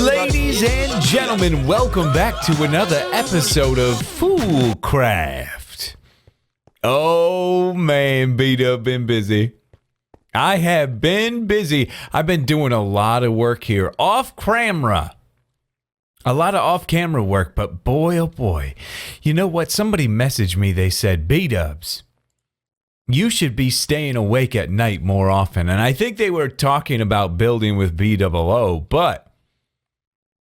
Ladies and gentlemen, welcome back to another episode of FoolCraft. Oh man, Bdubs been busy. I have been busy. I've been doing a lot of work here off camera. A lot of off-camera work, but boy, oh boy. You know what? Somebody messaged me. They said, Bdubs, you should be staying awake at night more often. And I think they were talking about building with BOO, but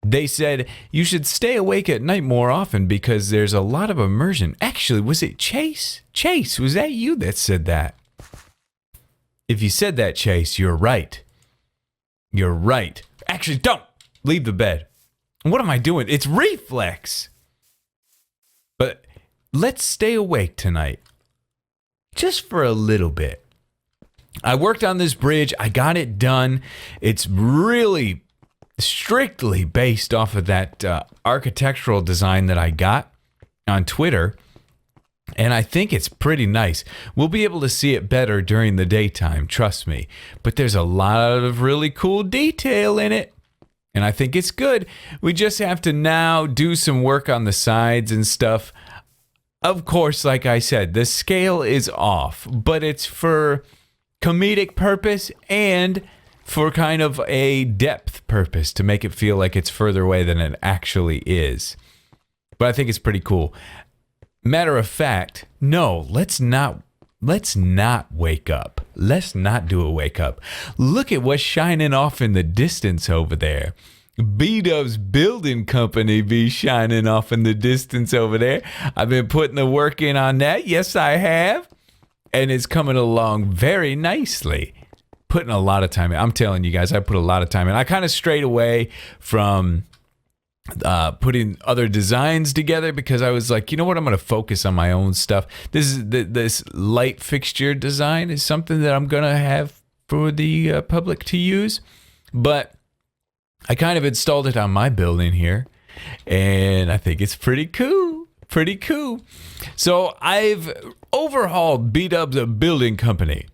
they said you should stay awake at night more often because there's a lot of immersion. Actually, was it Chase? Chase, was that you that said that? If you said that, Chase, you're right. You're right. Actually, don't leave the bed. What am I doing? It's reflex. But let's stay awake tonight. Just for a little bit. I worked on this bridge. I got it done. It's really strictly based off of that architectural design that I got on Twitter. And I think it's pretty nice. We'll be able to see it better during the daytime, trust me. But there's a lot of really cool detail in it. And I think it's good. We just have to now do some work on the sides and stuff. Of course, like I said, the scale is off, but it's for comedic purpose and for kind of a depth purpose to make it feel like it's further away than it actually is. But I think it's pretty cool. Matter of fact, no, let's not wake up. Let's not do a wake up. Look at what's shining off in the distance over there. Bdubs Building Company be shining off in the distance over there. I've been putting the work in on that. Yes, I have. And it's coming along very nicely. Putting a lot of time in. I'm telling you guys, I put a lot of time in. I kind of strayed away from putting other designs together because I was like, you know what, I'm going to focus on my own stuff. This light fixture design is something that I'm going to have for the public to use, but I kind of installed it on my building here, and I think it's pretty cool. Pretty cool. So I've overhauled Bdubs Building Company.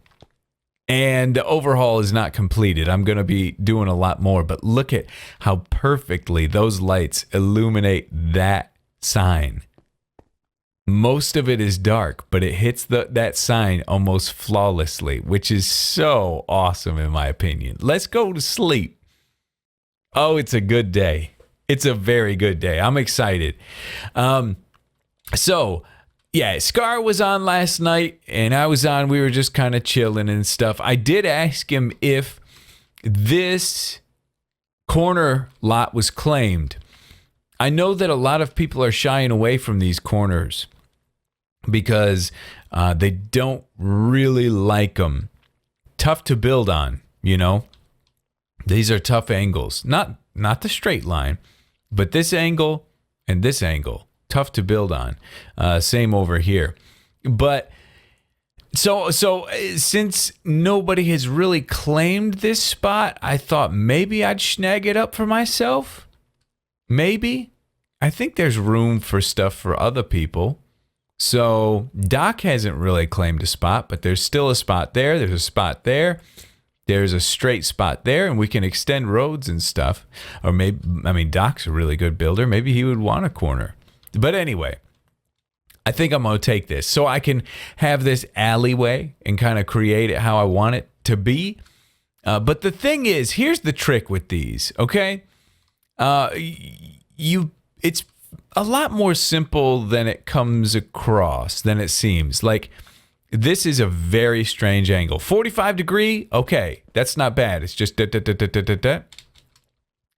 And the overhaul is not completed. I'm going to be doing a lot more. But look at how perfectly those lights illuminate that sign. Most of it is dark, but it hits that sign almost flawlessly, which is so awesome in my opinion. Let's go to sleep. Oh, it's a good day. It's a very good day. I'm excited. Yeah, Scar was on last night, and I was on. We were just kind of chilling and stuff. I did ask him if this corner lot was claimed. I know that a lot of people are shying away from these corners because they don't really like them. Tough to build on, you know. These are tough angles. Not the straight line, but this angle and this angle. Tough to build on. Same over here. But so since nobody has really claimed this spot, I thought maybe I'd snag it up for myself. Maybe. I think there's room for stuff for other people. So Doc hasn't really claimed a spot, but there's still a spot there. There's a spot there. There's a straight spot there, and we can extend roads and stuff. Or maybe, I mean, Doc's a really good builder. Maybe he would want a corner. But anyway, I think I'm going to take this so I can have this alleyway and kind of create it how I want it to be. But the thing is, here's the trick with these, okay? It's a lot more simple than it comes across, than it seems. Like, this is a very strange angle. 45 degree, okay, that's not bad. It's just da-da-da-da-da-da.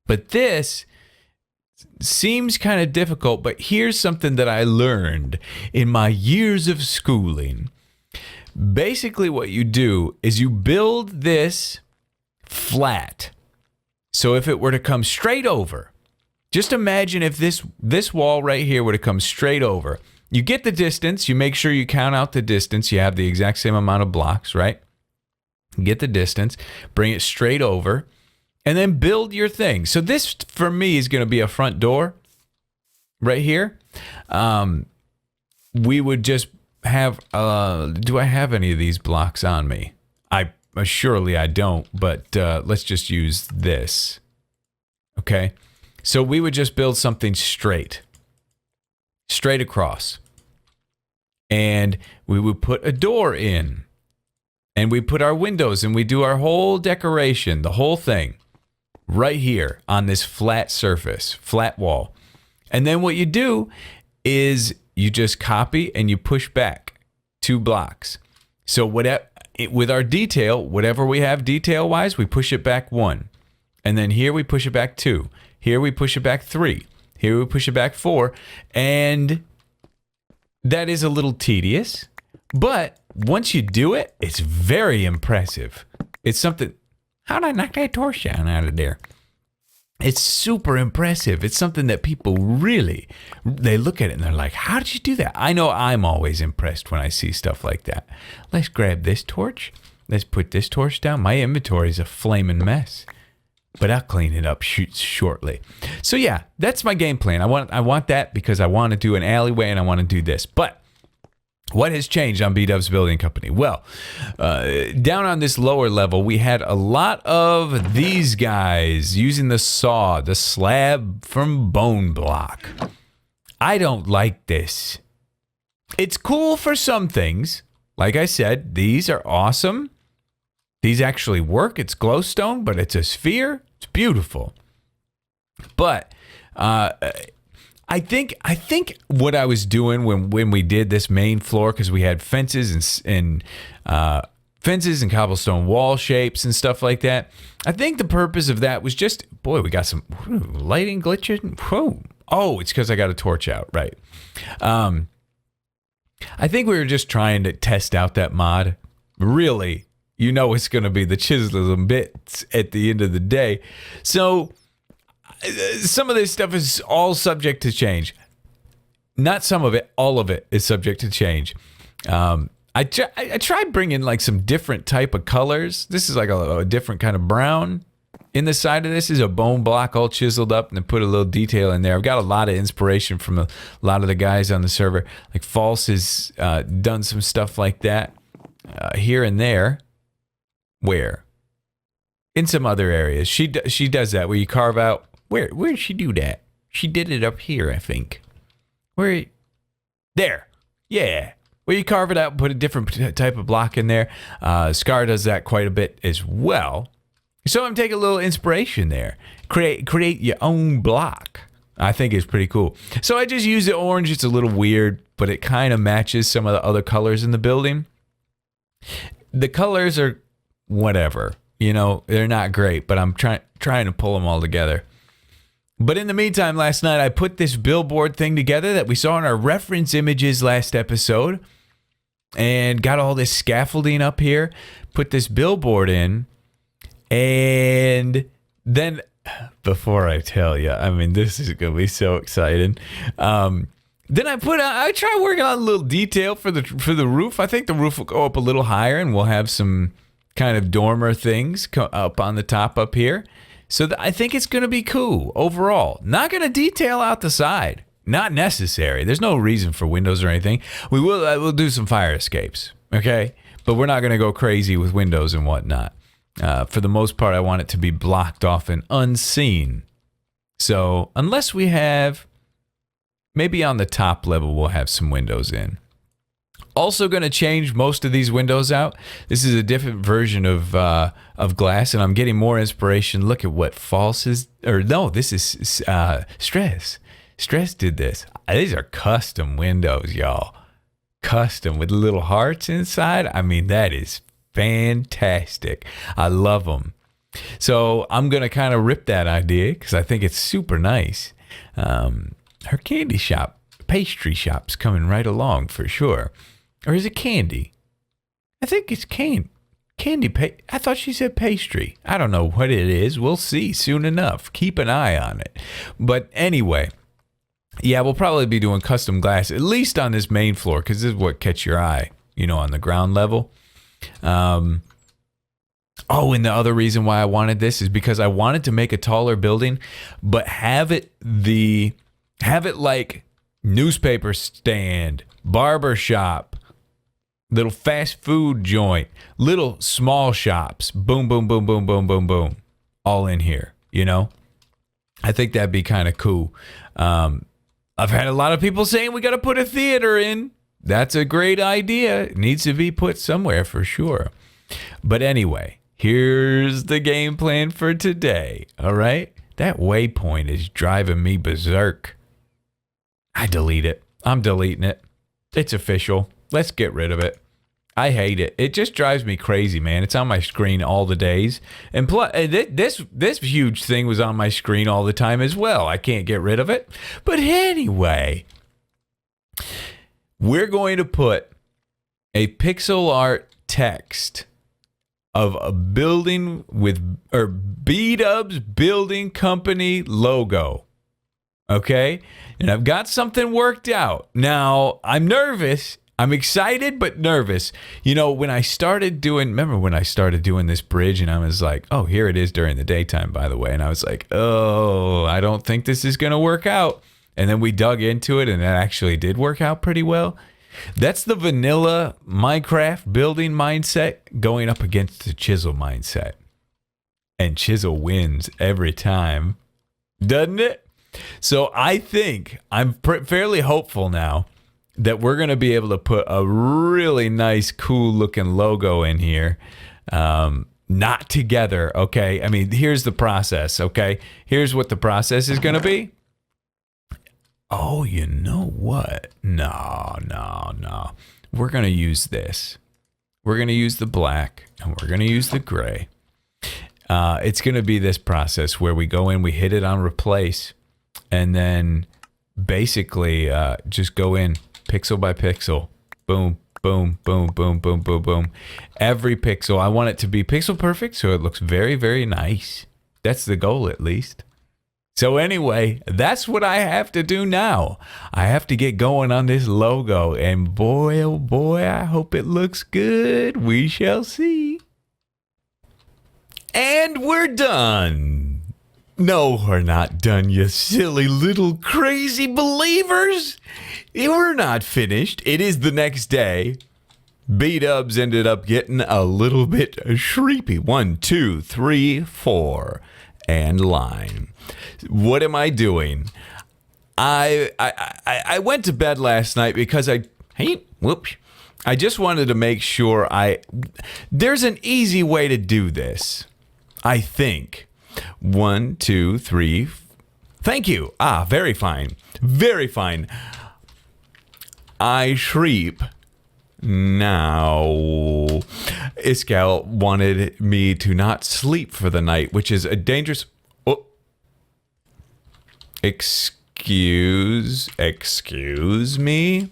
But this seems kind of difficult, but here's something that I learned in my years of schooling. Basically, what you do is you build this flat. So if it were to come straight over, just imagine if this wall right here were to come straight over. You get the distance. You make sure you count out the distance. You have the exact same amount of blocks, right? Get the distance. Bring it straight over. And then build your thing. So this, for me, is going to be a front door right here. We would just have, do I have any of these blocks on me? Surely I don't, but let's just use this. Okay. So we would just build something straight across. And we would put a door in. And we put our windows and we do our whole decoration, the whole thing, right here on this flat surface, flat wall. And then what you do is you just copy and you push back 2 blocks. So with our detail, whatever we have detail-wise, we push it back 1. And then here we push it back 2. Here we push it back 3. Here we push it back 4. And that is a little tedious. But once you do it, it's very impressive. It's something... How did I knock that torch down out of there? It's super impressive. It's something that people really... They look at it and they're like, how did you do that? I know I'm always impressed when I see stuff like that. Let's grab this torch. Let's put this torch down. My inventory is a flaming mess. But I'll clean it up shortly. So yeah, that's my game plan. I want that because I want to do an alleyway and I want to do this. But what has changed on Bdubs Building Company? Well, down on this lower level, we had a lot of these guys using the saw, the slab from bone block. I don't like this. It's cool for some things. Like I said, these are awesome. These actually work. It's glowstone, but it's a sphere. It's beautiful. But I think what I was doing when we did this main floor, because we had fences and cobblestone wall shapes and stuff like that. I think the purpose of that was just, boy, we got some lighting glitching. Whoa. Oh, it's because I got a torch out, right? I think we were just trying to test out that mod. Really, you know it's going to be the chiseling bits at the end of the day. So some of this stuff is all subject to change. Not some of it, all of it is subject to change. I tried bringing like some different type of colors. This is like a different kind of brown. In the side of this is a bone block all chiseled up and then put a little detail in there. I've got a lot of inspiration from a lot of the guys on the server. Like False has done some stuff like that here and there. Where? In some other areas. She does that where you carve out. Where did she do that? She did it up here, I think. Where? There. Yeah. Where you carve it out and put a different type of block in there. Scar does that quite a bit as well. So I'm taking a little inspiration there. Create your own block. I think it's pretty cool. So I just use the orange. It's a little weird, but it kind of matches some of the other colors in the building. The colors are whatever. You know, they're not great, but I'm trying to pull them all together. But in the meantime, last night I put this billboard thing together that we saw in our reference images last episode. And got all this scaffolding up here. Put this billboard in. And then, before I tell you, I mean, this is going to be so exciting. Then I try working on a little detail for the roof. I think the roof will go up a little higher and we'll have some kind of dormer things up on the top up here. So I think it's going to be cool overall. Not going to detail out the side. Not necessary. There's no reason for windows or anything. We'll do some fire escapes, okay? But we're not going to go crazy with windows and whatnot. For the most part, I want it to be blocked off and unseen. So unless we have, maybe on the top level, we'll have some windows in. Also going to change most of these windows out. This is a different version of glass, and I'm getting more inspiration. Look at what False is, or no, this is Stress. Stress did this. These are custom windows, y'all. Custom with little hearts inside. I mean, that is fantastic. I love them. So I'm going to kind of rip that idea because I think it's super nice. Her candy shop, pastry shop's coming right along for sure. Or is it candy? I think it's candy. I thought she said pastry. I don't know what it is. We'll see soon enough. Keep an eye on it. But anyway, yeah, we'll probably be doing custom glass, at least on this main floor, because this is what catch your eye, you know, on the ground level. Oh, and the other reason why I wanted this is because I wanted to make a taller building, but have it like newspaper stand, barber shop, Little fast food joint, little small shops. Boom, boom, boom, boom, boom, boom, boom. All in here, you know? I think that'd be kind of cool. I've had a lot of people saying we got to put a theater in. That's a great idea. It needs to be put somewhere for sure. But anyway, here's the game plan for today, all right? That waypoint is driving me berserk. I delete it. I'm deleting it. It's official. Let's get rid of it. I hate it. It just drives me crazy, man. It's on my screen all the days. And plus, this huge thing was on my screen all the time as well. I can't get rid of it. But anyway, we're going to put a pixel art text of a building with Bdubs building company logo. Okay? And I've got something worked out. Now, I'm nervous. I'm excited, but nervous. You know, when I started doing this bridge and I was like, oh, here it is during the daytime, by the way. And I was like, oh, I don't think this is going to work out. And then we dug into it and it actually did work out pretty well. That's the vanilla Minecraft building mindset going up against the chisel mindset. And chisel wins every time, doesn't it? So I think I'm fairly hopeful now that we're going to be able to put a really nice, cool looking logo in here. Not together, okay? I mean, here's the process, okay? Here's what the process is going to be. Oh, you know what? No. We're going to use this. We're going to use the black, and we're going to use the gray. It's going to be this process where we go in, we hit it on replace, and then basically just go in pixel by pixel. Boom, boom, boom, boom, boom, boom, boom. Every pixel. I want it to be pixel perfect so it looks very, very nice. That's the goal, at least. So anyway, that's what I have to do now. I have to get going on this logo. And boy, oh boy, I hope it looks good. We shall see. And we're done. No, we're not done, you silly little crazy believers. We're not finished. It is the next day. Bdubs ended up getting a little bit shreepy. 1, 2, 3, 4. And line. What am I doing? I went to bed last night because I just wanted to make sure there's an easy way to do this. I think. 1, 2, 3. Thank you. Very fine. Very fine. I shreep. Now, Iskal wanted me to not sleep for the night, which is a dangerous... Oh. Excuse me?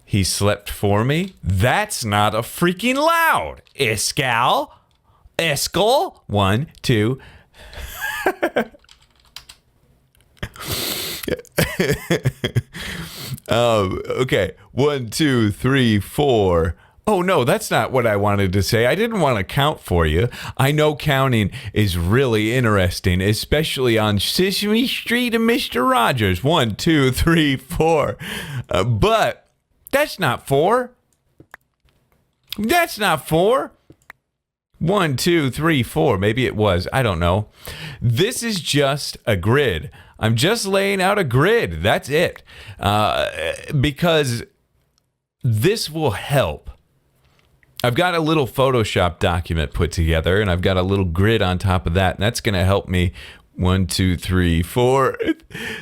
He slept for me? That's not a freaking loud, Iskal. 1, 2... Okay. 1, 2, 3, 4. Oh no, that's not what I wanted to say. I didn't want to count for you. I know counting is really interesting, especially on Sesame Street and Mr. Rogers. 1, 2, 3, 4. But that's not 4. That's not 4. 1, 2, 3, 4. Maybe it was. I don't know. This is just a grid. I'm just laying out a grid. That's it. Because this will help. I've got a little Photoshop document put together, and I've got a little grid on top of that, and that's going to help me. 1, 2, 3, 4.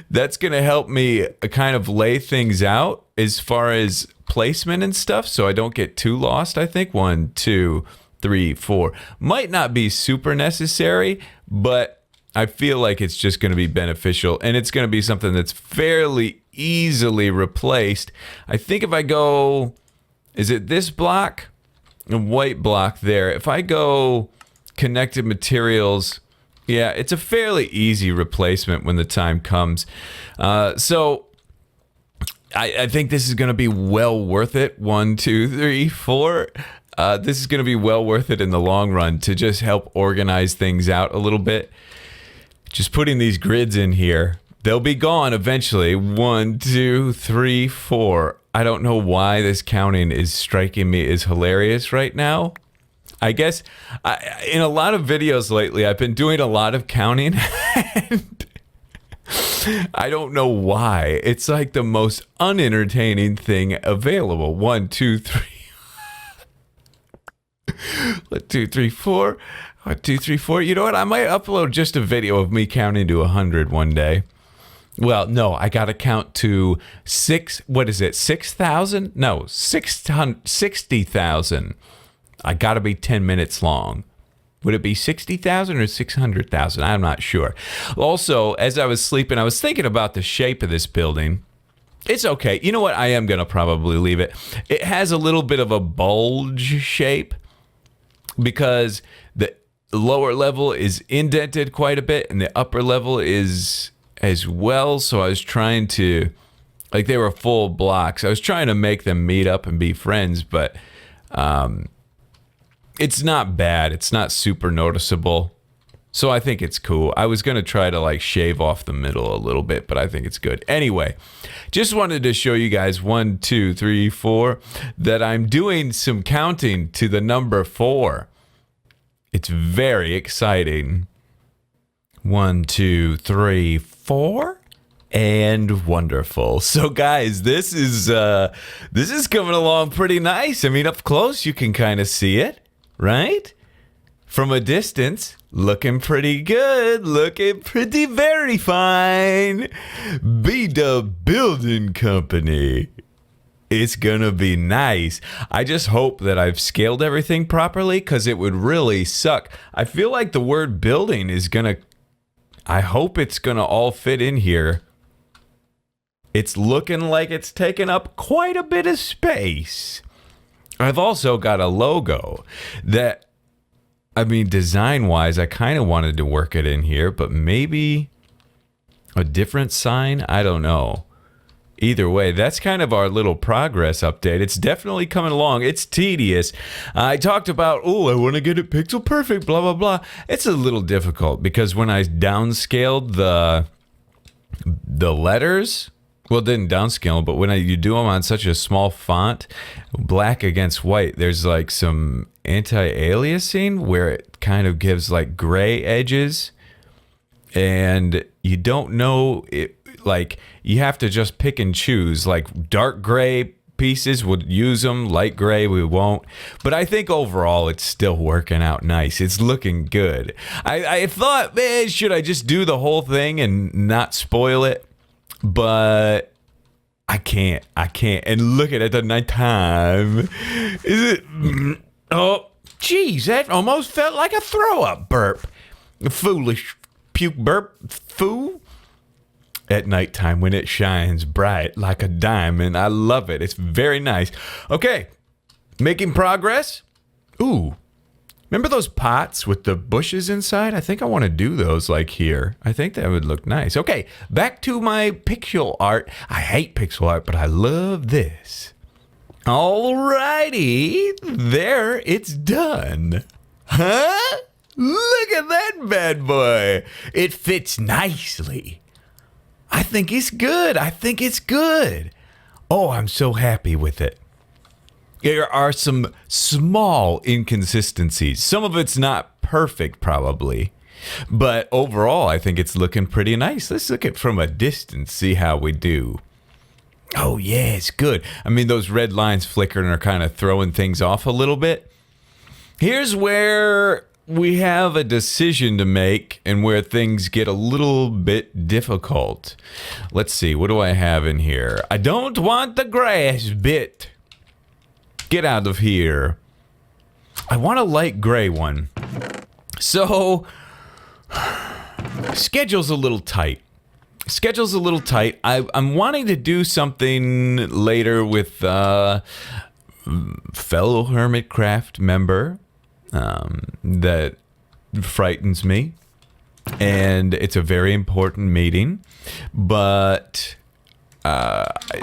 That's going to help me kind of lay things out as far as placement and stuff, so I don't get too lost, I think. 1, 2, 3, 4. Might not be super necessary, but I feel like it's just going to be beneficial, and it's going to be something that's fairly easily replaced. I think if I go, is it this block? A white block there. If I go connected materials, yeah, it's a fairly easy replacement when the time comes. So I think this is going to be well worth it. 1, 2, 3, 4. This is going to be well worth it in the long run to just help organize things out a little bit. Just putting these grids in here. They'll be gone eventually. 1, 2, 3, 4. I don't know why this counting is striking me as hilarious right now. I guess in a lot of videos lately, I've been doing a lot of counting, and I don't know why. It's like the most unentertaining thing available. 1, 2, 3. 1, 2, 3, 4. 1, 2, 3, 4. You know what? I might upload just a video of me counting to 100 one day. Well, no, I got to count to 6,000? No, 60,000. I got to be 10 minutes long. Would it be 60,000 or 600,000? I'm not sure. Also, as I was sleeping, I was thinking about the shape of this building. It's okay. You know what? I am going to probably leave it. It has a little bit of a bulge shape because the lower level is indented quite a bit and the upper level is as well. So I was trying to, like, they were full blocks. I was trying to make them meet up and be friends, but it's not bad. It's not super noticeable. So I think it's cool. I was going to try to like shave off the middle a little bit, but I think it's good. Anyway, just wanted to show you guys 1, 2, 3, 4 that I'm doing some counting to the number 4. It's very exciting. 1, 2, 3, 4. And wonderful. So guys, this is coming along pretty nice. I mean, up close you can kind of see it. Right? From a distance, looking pretty good. Looking pretty very fine. Bdubs Building Company. It's gonna be nice. I just hope that I've scaled everything properly because it would really suck. I feel like the word building is gonna... I hope it's gonna all fit in here. It's looking like it's taking up quite a bit of space. I've also got a logo that, I mean, design-wise, I kind of wanted to work it in here, but maybe a different sign? I don't know. Either way, that's kind of our little progress update. It's definitely coming along. It's tedious. I talked about, oh, I want to get it pixel perfect, blah, blah, blah. It's a little difficult because when I downscaled the letters... Well, it didn't downscale, but when you do them on such a small font, black against white, there's like some anti-aliasing where it kind of gives like gray edges, and you don't know it. Like you have to just pick and choose. Like dark gray pieces would use them, light gray we won't. But I think overall it's still working out nice. It's looking good. I thought, man, should I just do the whole thing and not spoil it? But I can't. And look at the nighttime. Is it? Oh, geez, that almost felt like a throw-up burp. A foolish puke burp. Fool. At nighttime when it shines bright like a diamond. I love it. It's very nice. Okay, making progress. Ooh. Remember those pots with the bushes inside? I think I want to do those like here. I think that would look nice. Okay, back to my pixel art. I hate pixel art, but I love this. Alrighty, there, it's done. Huh? Look at that bad boy. It fits nicely. I think it's good. Oh, I'm so happy with it. There are some small inconsistencies. Some of it's not perfect, probably. But overall, I think it's looking pretty nice. Let's look at it from a distance, see how we do. Oh, yeah, it's good. I mean, those red lines flickering are kind of throwing things off a little bit. Here's where we have a decision to make and where things get a little bit difficult. Let's see, what do I have in here? I don't want the grass bit. Get out of here. I want a light gray one. So, schedule's a little tight. I'm wanting to do something later with fellow Hermitcraft member that frightens me. And it's a very important meeting. But,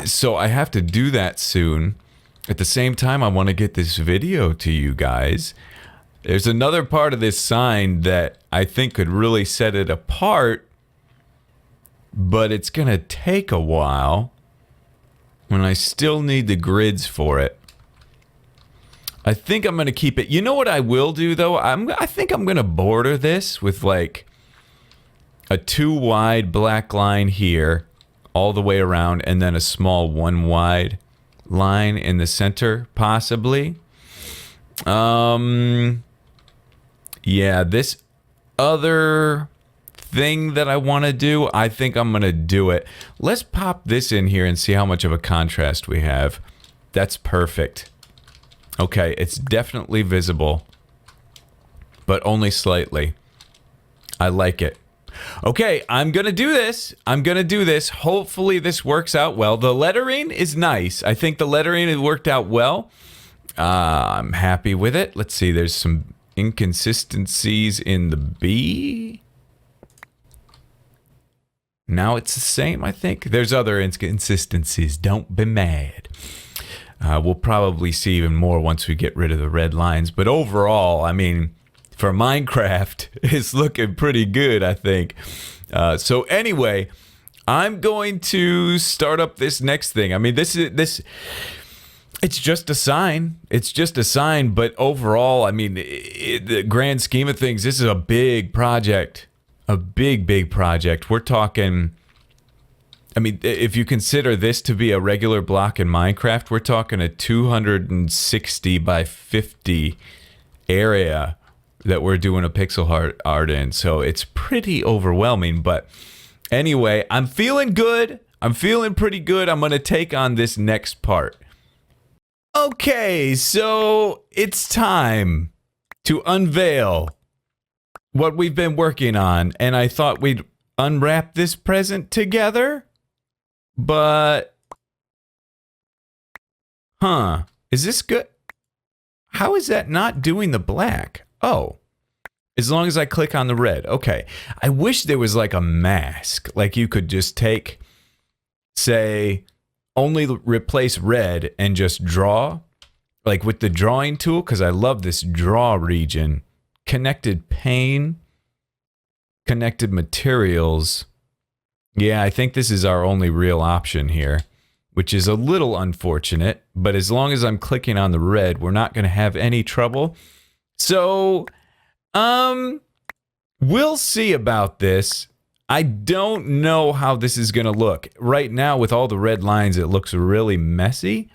so I have to do that soon. At the same time, I want to get this video to you guys. There's another part of this sign that I think could really set it apart, but it's going to take a while. when I still need the grids for it. I think I'm going to keep it. You know what I will do, though? I think I'm going to border this with, like, a 2 wide black line here all the way around, and then a small 1 wide line in the center, possibly. Yeah, this other thing that I want to do, I think I'm going to do it. Let's pop this in here and see how much of a contrast we have. That's perfect. Okay, it's definitely visible, but only slightly. I like it. Okay, I'm going to do this. Hopefully this works out well. The lettering is nice. I think the lettering has worked out well. I'm happy with it. Let's see, there's some inconsistencies in the B. Now it's the same, I think. There's other inconsistencies. Don't be mad. We'll probably see even more once we get rid of the red lines. But overall, I mean, for Minecraft, it's looking pretty good, I think. So anyway, I'm going to start up this next thing. I mean, it's just a sign. It's just a sign. But overall, I mean, the grand scheme of things, this is a big project. A big, big project. We're talking... I mean, if you consider this to be a regular block in Minecraft, we're talking a 260 by 50 area that we're doing a pixel art in. So it's pretty overwhelming. But anyway, I'm feeling good. I'm feeling pretty good. I'm going to take on this next part. Okay, so it's time to unveil what we've been working on. And I thought we'd unwrap this present together. But, is this good? How is that not doing the black? Oh, as long as I click on the red. Okay. I wish there was like a mask. Like you could just take, say, only replace red and just draw. Like with the drawing tool, because I love this draw region. Connected pane. Connected materials. Yeah, I think this is our only real option here, which is a little unfortunate, but as long as I'm clicking on the red, we're not going to have any trouble. So, we'll see about this. I don't know how this is going to look. Right now, with all the red lines, it looks really messy.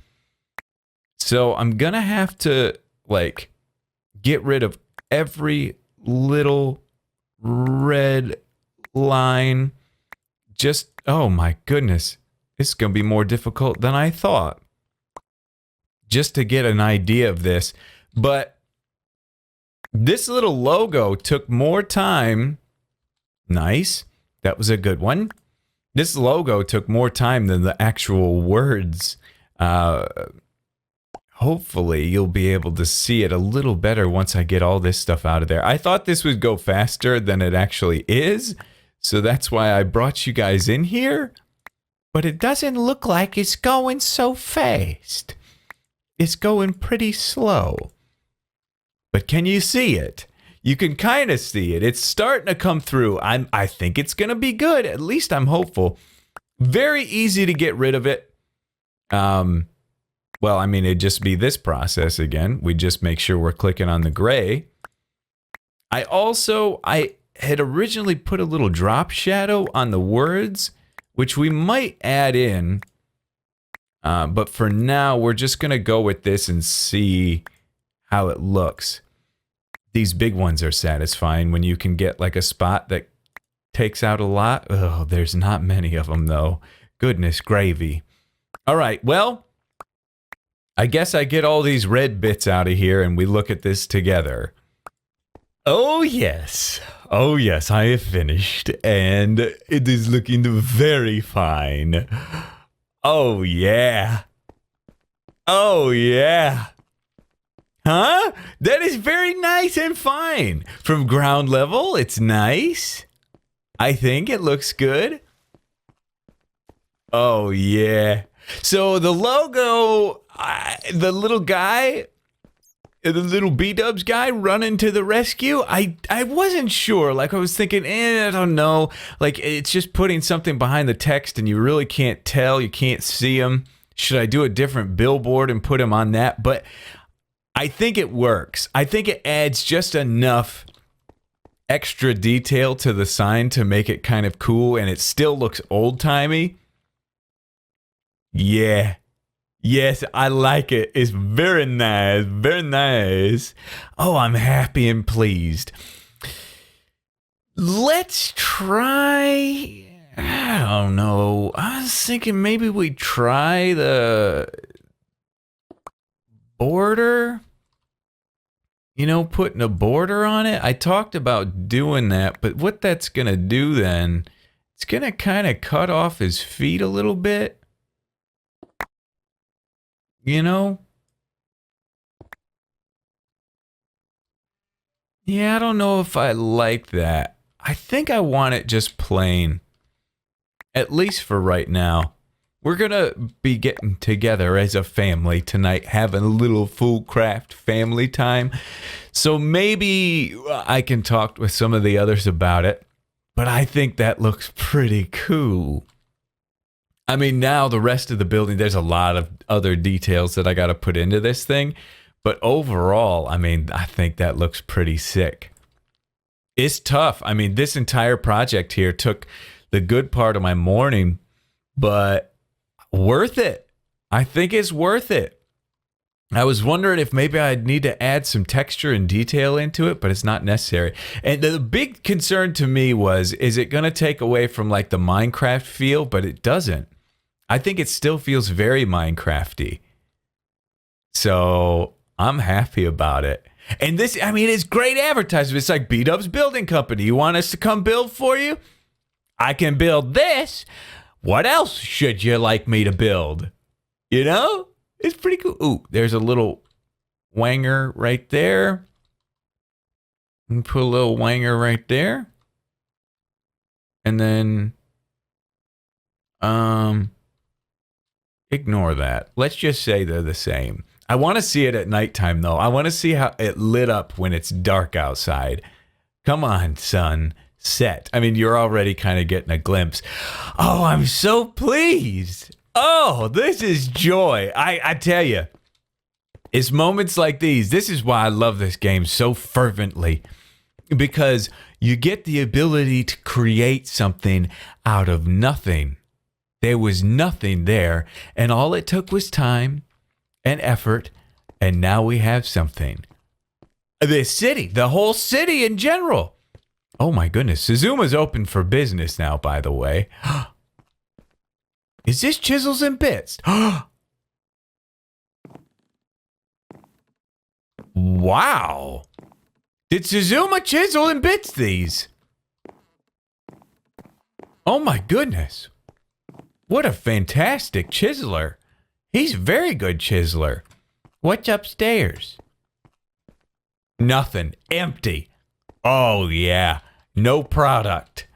So, I'm going to have to, like, get rid of every little red line. Just, oh my goodness, it's going to be more difficult than I thought. Just to get an idea of this. But this little logo took more time. Nice. That was a good one. This logo took more time than the actual words. Hopefully, you'll be able to see it a little better once I get all this stuff out of there. I thought this would go faster than it actually is. So that's why I brought you guys in here. But it doesn't look like it's going so fast. It's going pretty slow. But can you see it? You can kind of see it. It's starting to come through. I think it's going to be good. At least I'm hopeful. Very easy to get rid of it. Well, I mean, it'd just be this process again. We just make sure we're clicking on the gray. I had originally put a little drop shadow on the words, which we might add in. But for now, we're just going to go with this and see how it looks. These big ones are satisfying when you can get like a spot that takes out a lot. Oh, there's not many of them, though. Goodness gravy. All right, well, I guess I get all these red bits out of here and we look at this together. Oh, yes. Oh, yes, I have finished, and it is looking very fine. Oh, yeah. Oh, yeah. Huh? That is very nice and fine. From ground level, it's nice. I think it looks good. Oh, yeah. So the logo, the little guy... the little Bdubs guy running to the rescue, I wasn't sure. Like, I was thinking, I don't know. Like, it's just putting something behind the text and you really can't tell. You can't see him. Should I do a different billboard and put him on that? But I think it works. I think it adds just enough extra detail to the sign to make it kind of cool, and it still looks old-timey. Yeah. Yes, I like it. It's very nice. Very nice. Oh, I'm happy and pleased. Let's try... I don't know. I was thinking maybe we try the border. You know, putting a border on it. I talked about doing that, but what that's going to do then, it's going to kind of cut off his feet a little bit. You know? Yeah, I don't know if I like that. I think I want it just plain. At least for right now. We're going to be getting together as a family tonight, having a little FoolCraft family time. So maybe I can talk with some of the others about it. But I think that looks pretty cool. I mean, now the rest of the building, there's a lot of other details that I got to put into this thing. But overall, I mean, I think that looks pretty sick. It's tough. I mean, this entire project here took the good part of my morning, but worth it. I think it's worth it. I was wondering if maybe I'd need to add some texture and detail into it, but it's not necessary. And the big concern to me was, is it going to take away from like the Minecraft feel? But it doesn't. I think it still feels very Minecrafty. So I'm happy about it. And this, I mean, it's great advertising. It's like Bdubs Building Company. You want us to come build for you? I can build this. What else should you like me to build? You know? It's pretty cool. Ooh, there's a little wanger right there. And put a little wanger right there. And then, ignore that. Let's just say they're the same. I want to see it at nighttime, though. I want to see how it lit up when it's dark outside. Come on, sun. Set. I mean, you're already kind of getting a glimpse. Oh, I'm so pleased. Oh, this is joy. I tell you, it's moments like these. This is why I love this game so fervently. Because you get the ability to create something out of nothing. There was nothing there, and all it took was time and effort, and now we have something. This city, the whole city in general. Oh my goodness, Suzuma's open for business now, by the way. Is this chisels and bits? Wow. Did Suzuma chisel and bits these? Oh my goodness. What a fantastic chiseler. He's a very good chiseler. What's upstairs? Nothing. Empty. Oh, yeah. No product.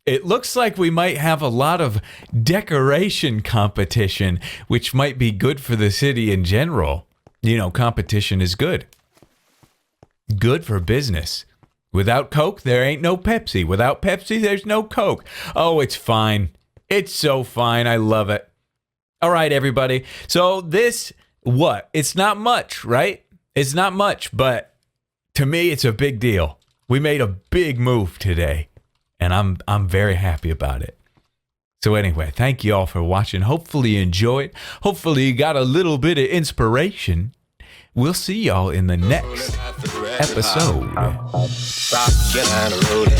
It looks like we might have a lot of decoration competition, which might be good for the city in general. You know, competition is good. Good for business. Without Coke, there ain't no Pepsi. Without Pepsi, there's no Coke. Oh, it's fine. It's so fine. I love it. All right, everybody. So this, what? It's not much, right? It's not much, but to me, it's a big deal. We made a big move today, and I'm very happy about it. So anyway, thank you all for watching. Hopefully you enjoyed. Hopefully you got a little bit of inspiration. We'll see y'all in the next episode. Rockin' and rollin',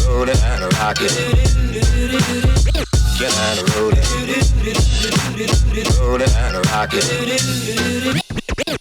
rollin' and rockin', rockin' and rollin', rollin' and rockin'.